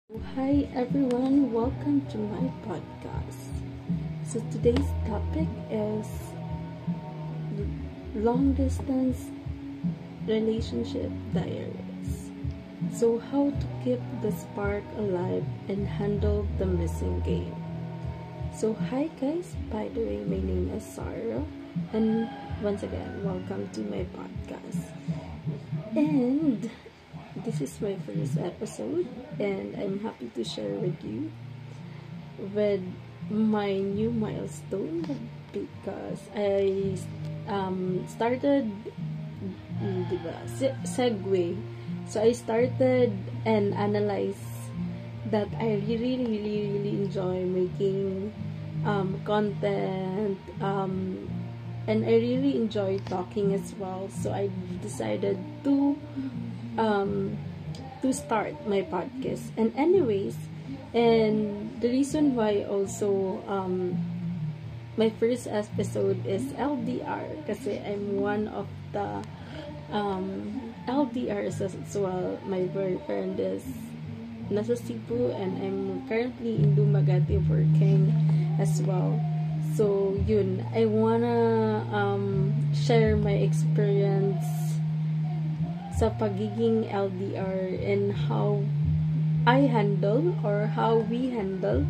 Hi everyone, welcome to my podcast. So today's topic is long distance relationship diaries. So how to keep the spark alive and handle the missing game. So hi guys, by the way, my name is Sarah and once again, welcome to my podcast. And this is my first episode and I'm happy to share with you with my new milestone because I started diba, segue. So I started and analyzed that I really enjoy making content and I really enjoy talking as well. So I decided to start my podcast. And anyways, and the reason why also my first episode is LDR kasi I'm one of the LDRs as well. My boyfriend is nasa Cebu and I'm currently in Dumaguete working as well. So yun, I wanna share my experience sa pagiging LDR and how I handle or how we handle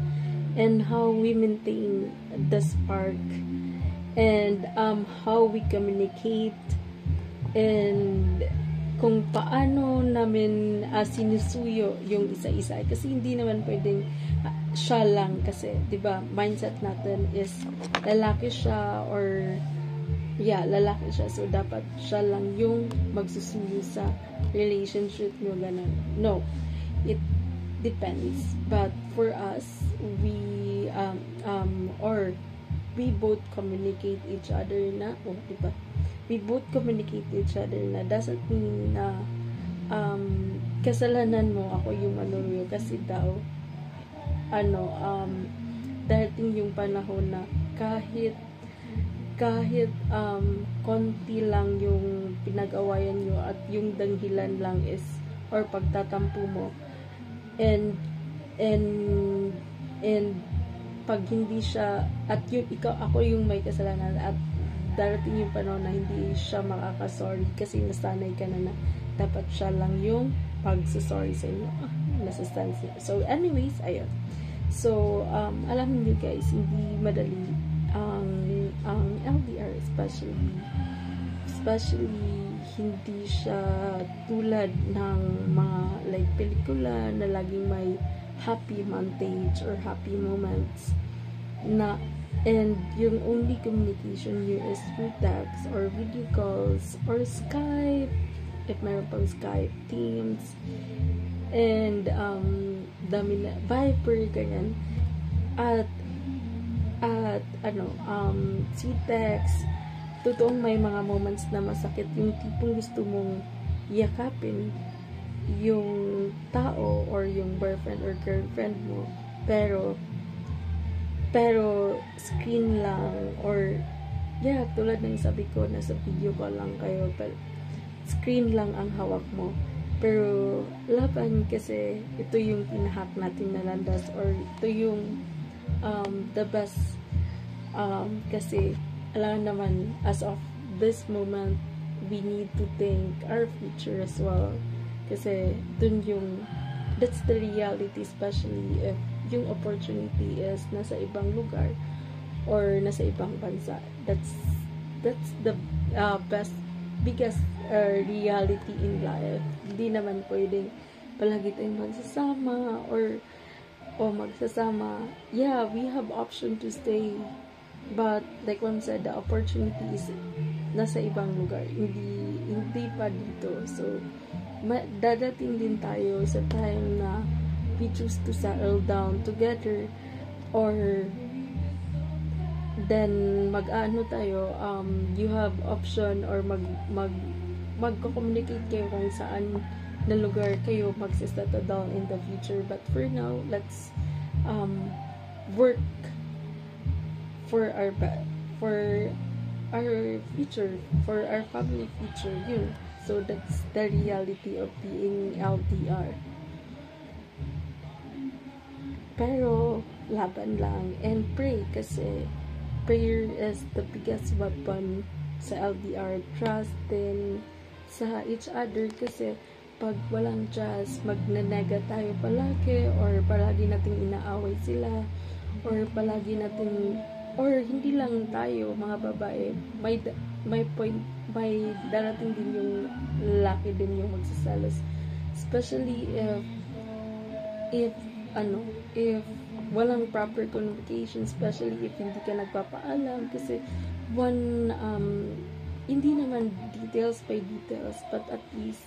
and how we maintain the spark and how we communicate and kung paano namin sinusuyo yung isa-isa kasi hindi naman pwedeng siya lang kasi 'di ba mindset natin is lalaki siya or lalaki siya. So, dapat siya lang yung magsusuyo sa relationship nyo, ganun. No. It depends. But, for us, we, we both communicate each other na, diba? We both communicate each other na doesn't mean na, kasalanan mo, ako yung manuruyo kasi daw, darating yung panahon na kahit konti lang yung pinag-awayan nyo at yung danghilan lang is or pagtatampo mo and pag hindi siya at yung ako yung may kasalanan at darating yung panahon na hindi siya makakasorry kasi nasanay ka na dapat siya lang yung pagsasorry sa inyo. So anyways, ayun. So alam niyo guys, hindi madali ang LDR, especially hindi siya tulad ng mga like pelikula na laging may happy montage or happy moments na and yung only communication nyo is through text or video calls or Skype if meron pang Skype, Teams and dami na Viber, ganyan at sweet text. Totoong may mga moments na masakit yung tipong gusto mong yakapin yung tao or yung boyfriend or girlfriend mo pero screen lang or tulad ng sabi ko nasa video call lang kayo pero screen lang ang hawak mo pero laban kasi ito yung pinahack natin na landas or ito yung the best kasi alam naman as of this moment we need to think our future as well kasi dun yung that's the reality especially if yung opportunity is nasa ibang lugar or nasa ibang bansa that's the biggest reality in life. Hindi naman pwedeng palagi tayong magsasama or magsasama. We have option to stay but like one said, the opportunity is nasa ibang lugar, hindi pa dito. So dadating din tayo sa time na we choose to settle down together or then mag-ano tayo you have option or magko-communicate kayo kung saan na lugar kayo magsisettle down in the future. But for now, let's work for our future, for our family future. Yun. So that's the reality of being LDR. Pero, laban lang. And pray kasi prayer is the biggest weapon sa LDR. Trust din sa each other kasi pag walang trust, magnanega tayo palagi or palagi nating inaaway sila or palagi nating or hindi lang tayo mga babae, may darating din yung lalaki din yung magsasalos, especially if if walang proper communication, especially if hindi ka nagpapaalam kasi hindi naman details by details, but at least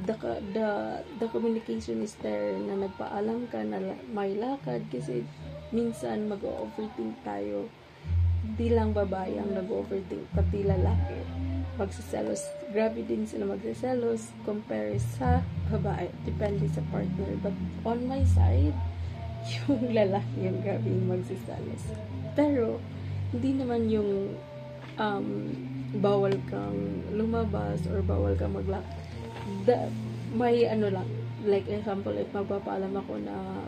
the communication is there na nagpaalam ka na may lakad kasi minsan mag-overthink tayo. Hindi lang babae ang nag-overthink, pati lalaki magsaselos. Grabe din sila magsaselos compare sa babae. Depende sa partner. But on my side, yung lalaki yung grabe yung magsaselos. Pero, hindi naman yung bawal kang lumabas or bawal kang maglakad. May lang, like example, if magpapaalam ako na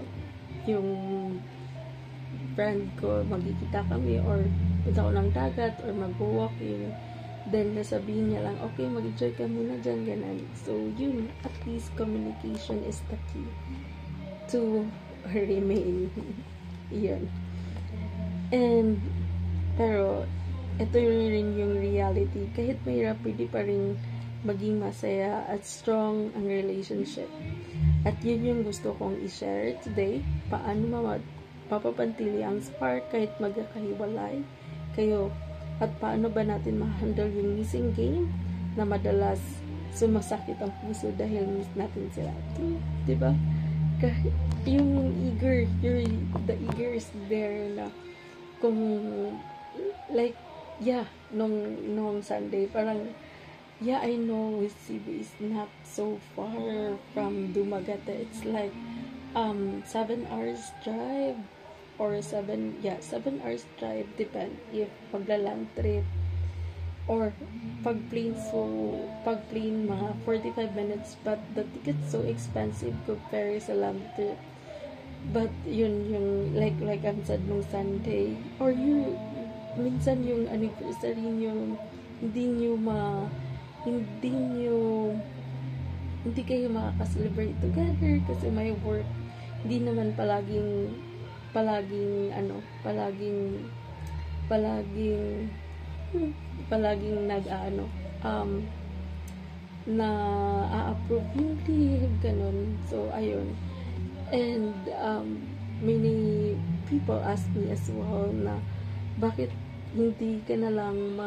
yung friend ko, magkikita kami or punta ko ng dagat or mag-walking, then nasabihin niya lang, okay, mag-enjoy ka muna dyan, ganun. So, yun, at least communication is the key to remain. Yun. And, pero, ito rin yung reality. Kahit mahirap, pwede pa rin maging masaya at strong ang relationship. At yun yung gusto kong i-share today. Paano mapapantili ang spark kahit magkakahiwalay kayo. At paano ba natin ma-handle yung missing game na madalas sumasakit ang puso dahil miss natin sila. Diba? Kahit yung the eager is there na kung like, yeah, nung Sunday, parang, yeah, I know Cebu is not so far from Dumaguete. It's like 7 hours drive or 7 hours drive, depend if magla-land trip or pag plane mga 45 minutes, but the ticket's so expensive compared sa land trip. But yun yung like I said nung Sunday, or minsan yung anniversary nyo, hindi kayo makaka-celebrate together kasi may work. Hindi naman palaging na-approve yung leave, ganun. So, ayun. And, many people ask me as well na, bakit hindi ka na lang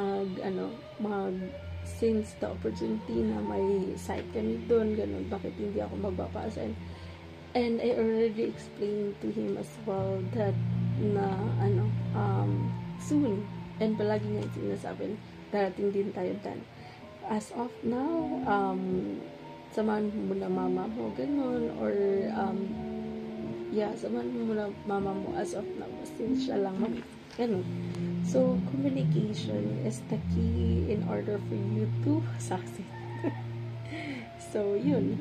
since the opportunity na may site kami doon, ganun, bakit hindi ako magpapa-assign? And I already explained to him as well that na soon, and palagi niya sinasabi, darating din tayo dan. As of now, samahan mo na mama mo, ganun, or samahan mo na mama mo as of now, since siya lang ganun. So, communication is the key in order for you to succeed. So, yun.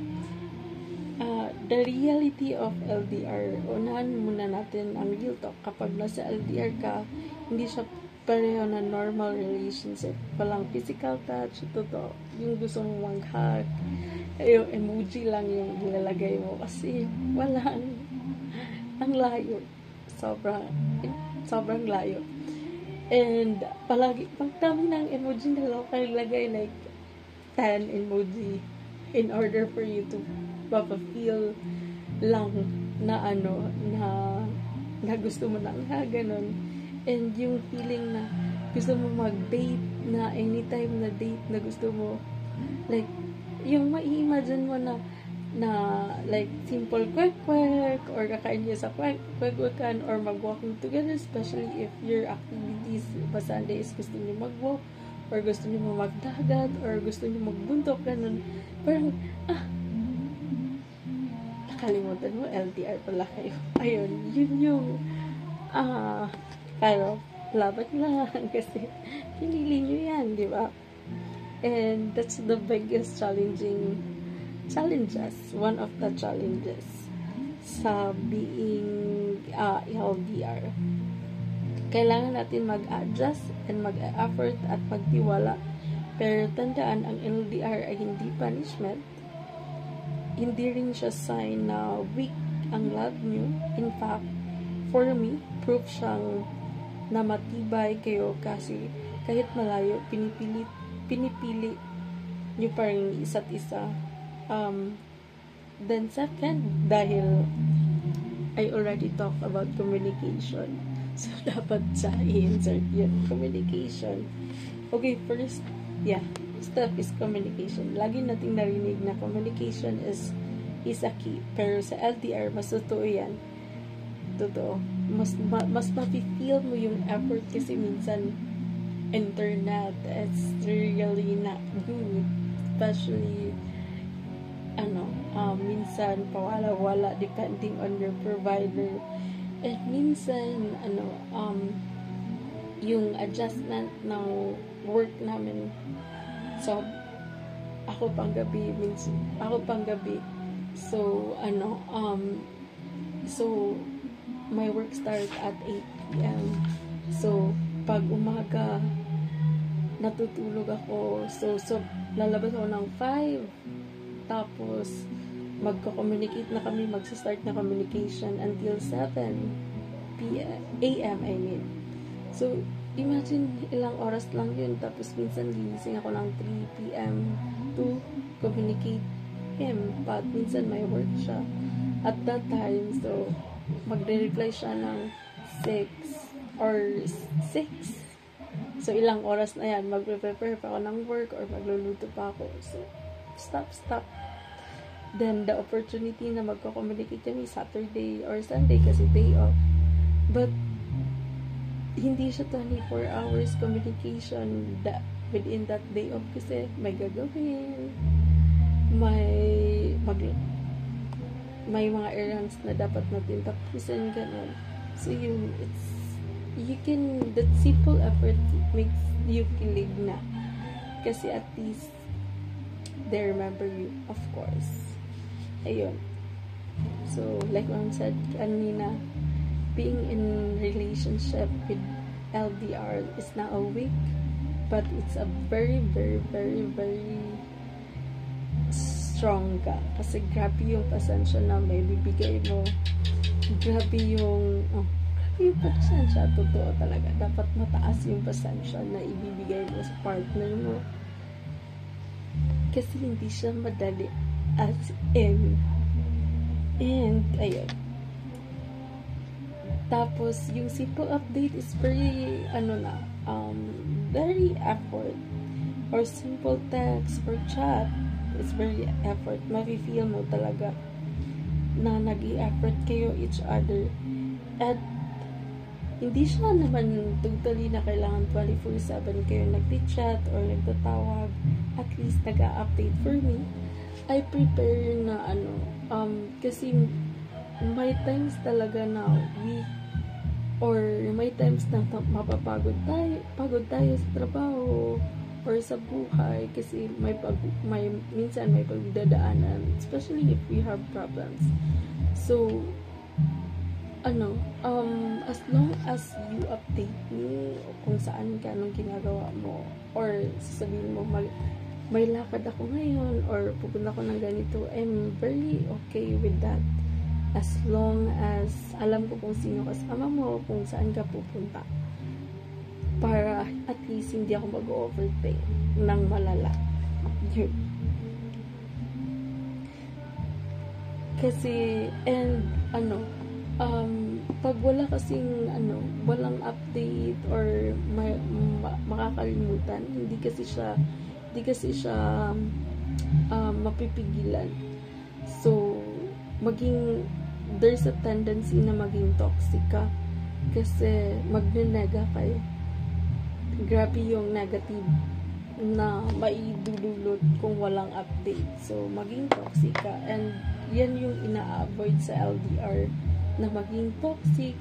The reality of LDR, unahan muna natin ang real talk. Kapag nasa LDR ka, hindi siya pareho na normal relationship. Walang physical touch, totoo. Yung gusto mong mag-hug, yung emoji lang yung nilalagay mo kasi ang layo. Sobrang layo. And palagi, pagdami ng emoji na lang kayo lagay, like 10 emoji in order for you to mapafeel lang na na gusto mo nang ganun. And yung feeling na gusto mo mag-date, na anytime na date na gusto mo, like, yung mai-imagine mo na like simple kwek-kwek or kakain niyo sa kwek-kwekan or mag-walking together, especially if your activities pa Sunday is gusto niyo mag-walk or gusto niyo magdagat or gusto niyo magbuntok, ganun. Parang nakalimutan mo, LDR pala kayo. Ayun, yun yung pero laban lang kasi pinili nyo yan, di ba? And that's the biggest challenges, one of the challenges sa being LDR. Kailangan natin mag-adjust and mag-effort at magtiwala. Pero tandaan, ang LDR ay hindi punishment. Hindi rin siya sign na weak ang love nyo. In fact, for me, proof siyang na matibay kayo kasi kahit malayo, pinipili nyo pa rin isa't isa. Then second, dahil I already talked about communication. So, dapat sa i-insert yun. Communication. Okay, first step is communication. Lagi nating narinig na communication is a key. Pero sa LDR, mas totoo yan. Totoo. Mas mafe-feel mo yung effort kasi minsan internet, it's really not good. Especially minsan pawala-wala depending on your provider. At minsan yung adjustment ng work namin, so ako pang gabi, so so my work starts at 8 p.m. so pag umaga natutulog ako, so lalabas ako ng 5, tapos magko-communicate na kami, magsa-start na communication until 7 a.m. I mean. So, imagine ilang oras lang yun, tapos minsan gigising ako ng 3 p.m. to communicate him, but minsan may work siya at that time, so magre-reply siya ng 6 or 6. So, ilang oras na yan, magpe-prepare pa ako ng work or magluluto pa ako. So, stop. Then, the opportunity na magko-communicate kami Saturday or Sunday kasi day off. But, hindi siya 24 hours communication within that day off kasi may gagawin, may mga errands na dapat natin tapusin, ganun. So, that simple effort makes you kilig na. Kasi at least, they remember you, of course. Ayun. So, like what I said kanina, being in relationship with LDR is not a weak, but it's a very, very, very, very strong ka. Kasi grabe yung pasensya na may bibigay mo. Grabe yung pasensya. Totoo talaga. Dapat mataas yung pasensya na ibibigay mo sa partner mo. Kasi hindi siya madali as in. And, ayun. Tapos, yung simple update is very, very effort. Or simple text or chat is very effort. Mafe-feel mo talaga na nag-i-effort kayo each other. At, hindi siya naman totally na kailangan 24/7 kayo nag-chat or nagtatawag. At least, nag-a-update for me. I prepare na kasi may times talaga na may times na pagod tayo sa trabaho or sa buhay kasi minsan may pagdadaanan, especially if we have problems. So, as long as you update me kung saan ka, anong ginagawa mo, or sasabihin mo, may lakad ako ngayon, or pupunta ko ng ganito, I'm very okay with that. As long as alam ko kung sino kasama mo, kung saan ka pupunta. Para at least hindi ako mag-overthink ng malala. Yun. Kasi, and, pag wala kasing, walang update or makakalimutan, hindi kasi siya mapipigilan. So, there's a tendency na maging toxic ka kasi magnenega kayo. Grabe yung negative na maidudulot kung walang update. So, maging toxic ka. And, yan yung ina-avoid sa LDR, na maging toxic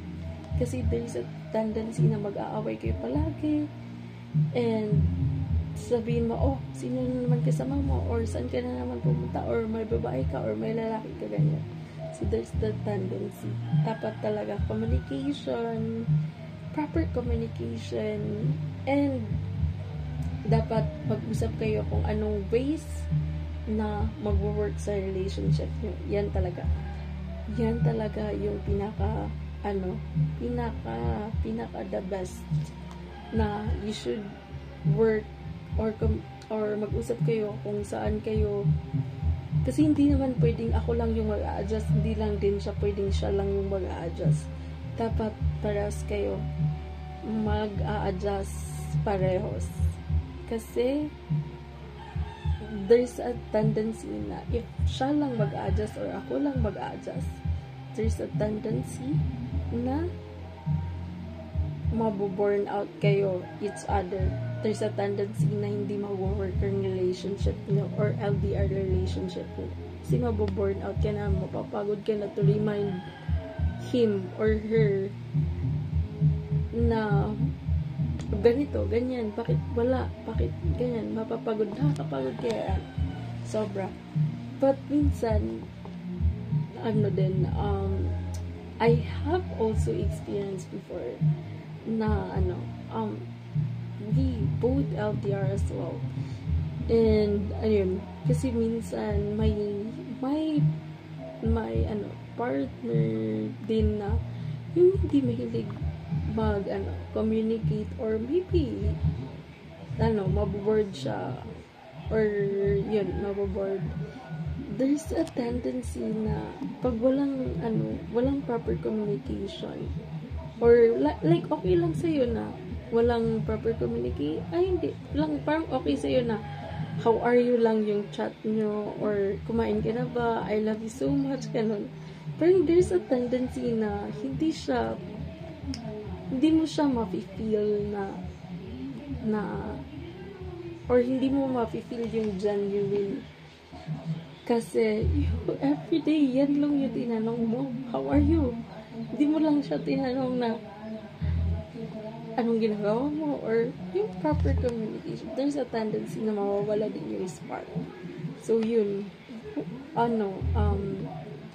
kasi there's a tendency na mag-aaway kayo palagi. And, sabihin mo, sino na naman kasama mo, or saan ka na naman pumunta, or may babae ka, or may lalaki ka, ganyan. So, there's the tendency. Dapat talaga communication, proper communication, and dapat mag-usap kayo kung anong ways na mag-work sa relationship nyo. Yan talaga yung pinaka the best na you should work or mag-usap kayo kung saan kayo, kasi hindi naman pwedeng ako lang yung mag-a-adjust, hindi lang din siya pwedeng siya lang yung mag-a-adjust. Dapat parehas kayo mag-a-adjust parehos, kasi there's a tendency na if siya lang mag-a-adjust or ako lang mag-a-adjust, there's a tendency na mabu-burn out kayo each other. There's a tendency na hindi mag-work ang relationship nyo or LDR relationship nyo. Kasi mabu-burn out ka na, mapapagod ka na to remind him or her na ganito, ganyan, bakit wala, bakit ganyan, mapapagod, nakakapagod kaya sobra. But minsan I have also experienced before na we both LDR as well, and ayun, kasi minsan may partner din na yung hindi mahilig communicate, or maybe maboboard siya, or yun, maboboard. There's a tendency na pag walang proper communication, or like okay lang sa'yo na walang proper communication, hindi lang, parang okay sa'yo na how are you lang yung chat nyo, or kumain ka na ba, I love you so much, ganun. Pero there's a tendency na hindi mo siya mafe-feel or hindi mo mafe-feel yung genuine. Kasi, everyday, yan lang yung tinanong mo. How are you? Hindi mo lang siya tinanong na anong ginagawa mo, or yung proper communication. There's a tendency na mawawala din yung spark. So, yun.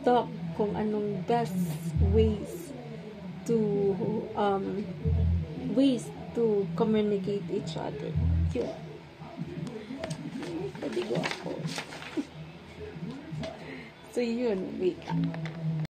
Talk kung anong best ways to communicate each other. Yun. Padigo ako. So, yun. Wait.